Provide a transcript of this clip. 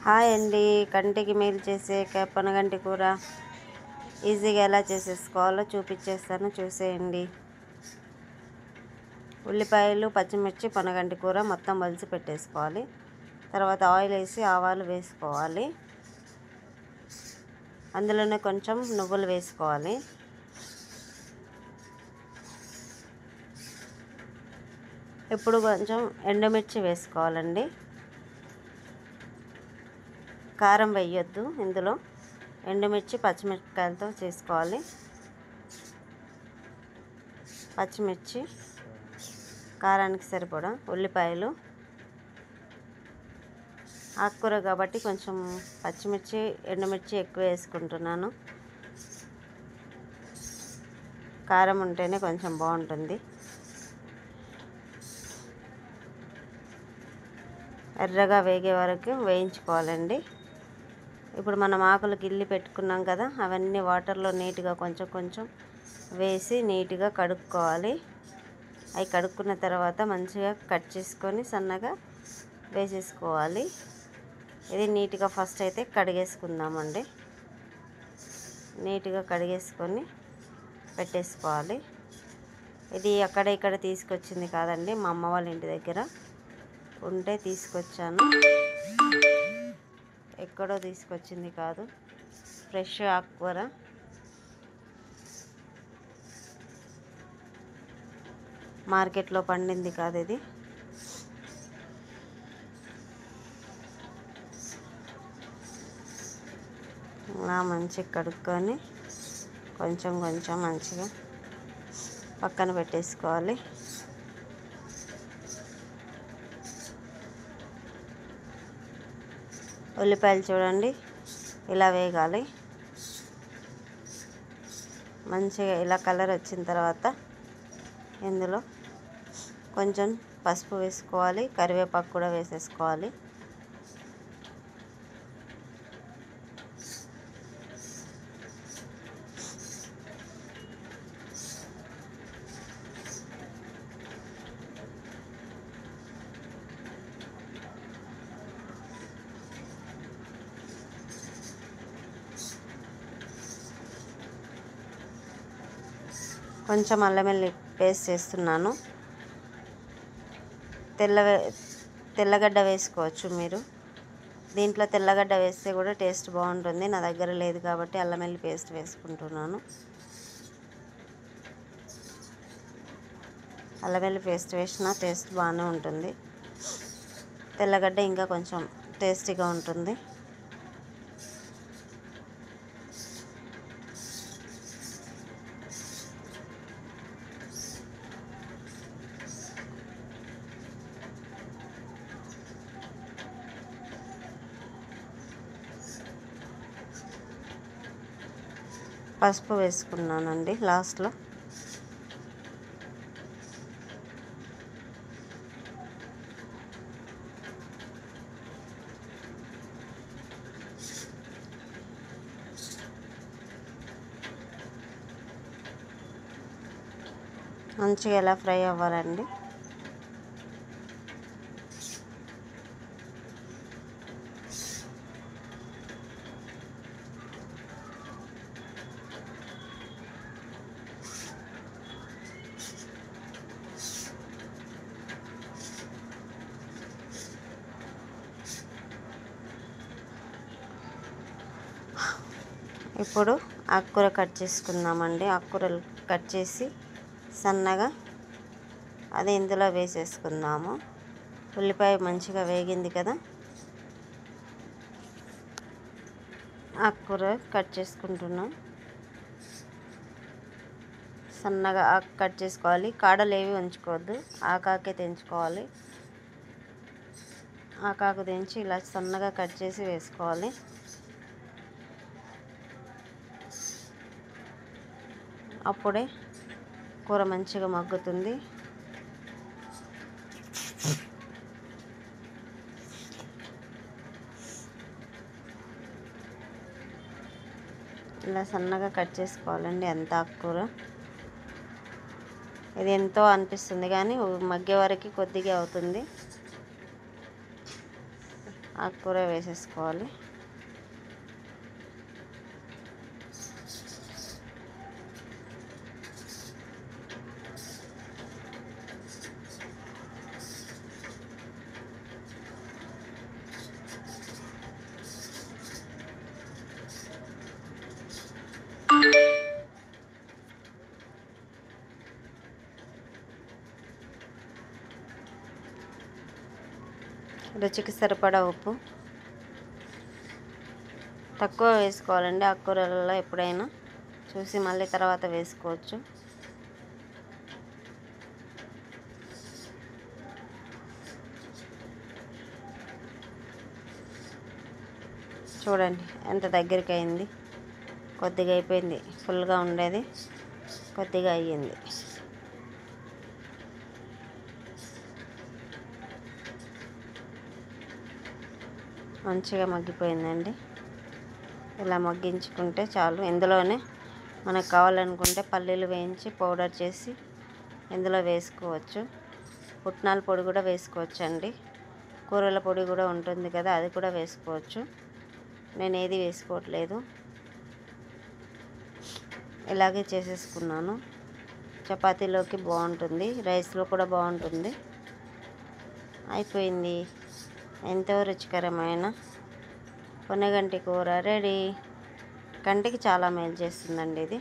Hi అండి. కంటికి మేలు చేసే పొనగంటి కూర ఈజీగా ఎలా చేసేసుకోవాలో చూపించేస్తాను, చూసేయండి. ఉల్లిపాయలు, పచ్చిమిర్చి, పొనగంటి కూర మొత్తం వలిసి పెట్టేసుకోవాలి. తర్వాత ఆయిల్ వేసి ఆవాలు వేసుకోవాలి. అందులోనే కొంచెం నువ్వులు వేసుకోవాలి. ఇప్పుడు కొంచెం ఎండుమిర్చి వేసుకోవాలండి. కారం వేయొద్దు ఇందులో, ఎండుమిర్చి పచ్చిమిరపకాయలతో చేసుకోవాలి. పచ్చిమిర్చి కారానికి సరిపడా, ఉల్లిపాయలు, ఆకుకూర కాబట్టి కొంచెం పచ్చిమిర్చి ఎండుమిర్చి ఎక్కువ వేసుకుంటున్నాను. కారం ఉంటేనే కొంచెం బాగుంటుంది. ఎర్రగా వేగే వరకు వేయించుకోవాలండి. ఇప్పుడు మనం ఆకులు గిల్లి పెట్టుకున్నాం కదా, అవన్నీ వాటర్లో నీట్గా కొంచెం కొంచెం వేసి నీట్గా కడుక్కోవాలి. అవి కడుక్కున్న తర్వాత మంచిగా కట్ చేసుకొని సన్నగా వేసేసుకోవాలి. ఇది నీట్గా ఫస్ట్ అయితే కడిగేసుకుందామండి. నీట్గా కడిగేసుకొని పెట్టేసుకోవాలి. ఇది అక్కడ ఇక్కడ తీసుకొచ్చింది కాదండి, మా అమ్మ వాళ్ళ ఇంటి దగ్గర ఉంటే తీసుకొచ్చాను. ఎక్కడో తీసుకొచ్చింది కాదు, ఫ్రెష్ ఆకుకూర. మార్కెట్లో పండింది కాదు ఇది. ఇలా మంచిగా కడుక్కొని కొంచెం కొంచెం మంచిగా పక్కన పెట్టేసుకోవాలి. ఉల్లిపాయలు చూడండి ఇలా వేగాలి. మంచిగా ఇలా కలర్ వచ్చిన తర్వాత ఇందులో కొంచెం పసుపు వేసుకోవాలి, కరివేపాకు కూడా వేసేసుకోవాలి. కొంచెం అల్లం వెల్లుల్లి పేస్ట్ చేస్తున్నాను. తెల్లగడ్డ వేసుకోవచ్చు మీరు. దీంట్లో తెల్లగడ్డ వేస్తే కూడా టేస్ట్ బాగుంటుంది. నా దగ్గర లేదు కాబట్టి అల్లం వెల్లుల్లి పేస్ట్ వేసుకుంటున్నాను. అల్లం వెల్లుల్లి పేస్ట్ వేసినా టేస్ట్ బాగానే ఉంటుంది. తెల్లగడ్డ ఇంకా కొంచెం టేస్టీగా ఉంటుంది. పసుపు వేసుకున్నానండి లాస్ట్లో. మంచిగా ఎలా ఫ్రై అవ్వాలండి. ఇప్పుడు ఆకుకూర కట్ చేసుకుందామండి. ఆకుకూరలు కట్ చేసి సన్నగా అది ఇందులో వేసేసుకుందాము. ఉల్లిపాయ మంచిగా వేగింది కదా, ఆకుకూర కట్ చేసుకుంటున్నాం. సన్నగా ఆకు కట్ చేసుకోవాలి. కాడలు ఏవి ఉంచుకోవద్దు, ఆకాకే తెంచుకోవాలి. ఆకాకు తెంచి ఇలా సన్నగా కట్ చేసి వేసుకోవాలి. అప్పుడే కూర మంచిగా మగ్గుతుంది. ఇలా సన్నగా కట్ చేసుకోవాలండి అంత ఆకుకూర. ఇది ఎంతో అనిపిస్తుంది కానీ మగ్గే వరకు కొద్దిగా అవుతుంది. ఆకుకూర వేసేసుకోవాలి. రుచికి సరిపడా ఉప్పు తక్కువ వేసుకోవాలండి. ఆకుకూరలలో ఎప్పుడైనా చూసి మళ్ళీ తర్వాత వేసుకోవచ్చు. చూడండి ఎంత దగ్గరికి అయింది. కొద్దిగా అయిపోయింది, ఫుల్గా ఉండేది కొద్దిగా అయ్యింది. మంచిగా మగ్గిపోయిందండి. ఇలా మగ్గించుకుంటే చాలు. ఇందులోనే మనకు కావాలనుకుంటే పల్లీలు వేయించి పౌడర్ చేసి ఇందులో వేసుకోవచ్చు. పుట్నాల పొడి కూడా వేసుకోవచ్చు అండి. కూరల పొడి కూడా ఉంటుంది కదా, అది కూడా వేసుకోవచ్చు. నేను ఏది వేసుకోవట్లేదు, ఇలాగే చేసేసుకున్నాను. చపాతీలోకి బాగుంటుంది, రైస్లో కూడా బాగుంటుంది. అయిపోయింది. ఎంతో రుచికరమైన పొన్నగంటి కూర రెడీ. కంటికి చాలా మేలు చేస్తుందండి ఇది.